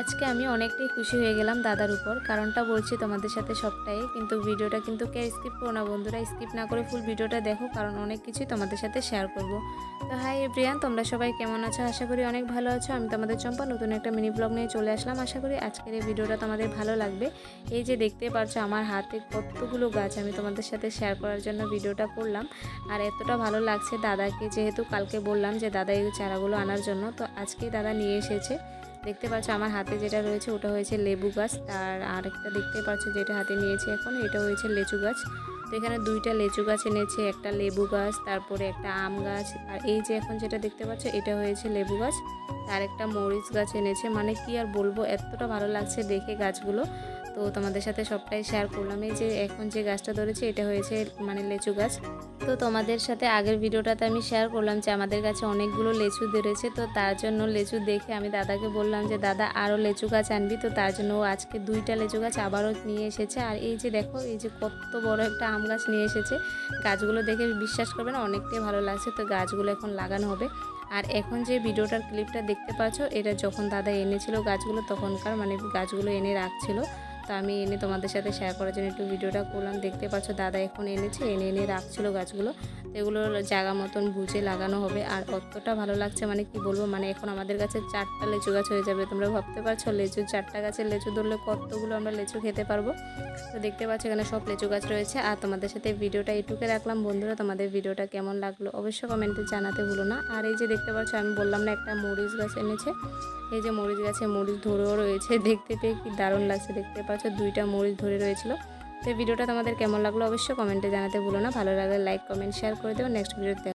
আজকে আমি অনেকটাই খুশি হয়ে গেলাম দাদার উপর। কারণটা বলছি তোমাদের সাথে সবটাই, কিন্তু ভিডিওটা কিন্তু কেউ স্কিপ করো না বন্ধুরা, স্কিপ না করে ফুল ভিডিওটা দেখো, কারণ অনেক কিছুই তোমাদের সাথে শেয়ার করব। তো হাই এভরিওয়ান, তোমরা সবাই কেমন আছো? আশা করি অনেক ভালো আছো। আমি তোমাদের চম্পা নতুন একটা মিনি ব্লগ নিয়ে চলে আসলাম। আশা করি আজকের এই ভিডিওটা তোমাদের ভালো লাগবে। এই যে দেখতে পারছো আমার হাতে কতগুলো গাছ, আমি তোমাদের সাথে শেয়ার করার জন্য ভিডিওটা করলাম। আর এতটা ভালো লাগছে দাদাকে, যেহেতু কালকে বললাম যে দাদা এই চারাগুলো আনার জন্য, তো আজকেই দাদা নিয়ে এসেছে। দেখতে পাচ্ছ আমার হাতে যেটা রয়েছে ওটা হয়েছে লেবু গাছ, তার আরেকটা দেখতে পাচ্ছ যেটা হাতে নিয়েছে এখন, এটা হয়েছে লিচু গাছ। তো এখানে দুইটা লিচু গাছ এনেছে, একটা লেবু গাছ, তারপরে একটা আম গাছ, আর এই যে এখন যেটা দেখতে পাচ্ছ এটা হয়েছে লেবু গাছ, আর একটা মরিচ গাছ এনেছে। মানে কি আর বলবো, এতটা ভালো লাগছে দেখে গাছগুলো। তো তোমাদের সাথে সবটাই শেয়ার করলাম। এই যে এখন যে গাছটা ধরেছে এটা হয়েছে মানে লিচু গাছ। তো তোমাদের সাথে আগের ভিডিওটাতে আমি শেয়ার করলাম যে আমাদের কাছে অনেকগুলো লিচু ধরেছে, তো তার জন্য লিচু দেখে আমি দাদাকে বললাম যে দাদা আরও লিচু গাছ আনবি। তো তার জন্য ও আজকে দুইটা লিচু গাছ আবারও নিয়ে এসেছে। আর এই যে দেখো, এই যে কত বড় একটা আম গাছ নিয়ে এসেছে। গাছগুলো দেখে বিশ্বাস করবে না, অনেকটাই ভালো লাগছে। তো গাছগুলো এখন লাগানো হবে। আর এখন যে ভিডিওটার ক্লিপটা দেখতে পাচ্ছ, এটা যখন দাদা এনেছিল গাছগুলো তখনকার, মানে গাছগুলো এনে রাখছিল। তো আমি এনে তোমাদের সাথে শেয়ার করার জন্য একটু ভিডিওটা করলাম। দেখতে পাচ্ছ দাদা এখন এনেছে, এনে রাখছিল গাছগুলো। তো এগুলো জায়গা মতন বুঝে লাগানো হবে। আর কতটা ভালো লাগছে মানে কি বলবো, মানে এখন আমাদের কাছে 4টা লিচু গাছ হয়ে যাবে। তোমরা ভাবতে পারছো লিচু 4টা গাছের লিচু ধরলে কতগুলো আমরা লিচু খেতে পারবো। তো দেখতে পাচ্ছ এখানে সব লিচু গাছ রয়েছে। আর তোমাদের সাথে ভিডিওটা এটুকে রাখলাম বন্ধুরা, তোমাদের ভিডিওটা কেমন লাগলো অবশ্যই কমেন্টে জানাতে ভুলো না। আর এই যে দেখতে পাচ্ছ আমি বললাম না একটা মরিচ গাছ এনেছে, এই যে মরিচ গাছে মরিচ ধরেও রয়েছে। দেখতে পেয়ে কি দারুণ লাগছে। দেখতে পাচ্ছ দুইটা মরিচ ধরে রয়েছিল। তো ভিডিওটা তোমাদের কেমন লাগলো অবশ্যই কমেন্টে জানাতে ভুলো না। ভালো লাগলে লাইক কমেন্ট শেয়ার করে দেবো। নেক্সট ভিডিওতে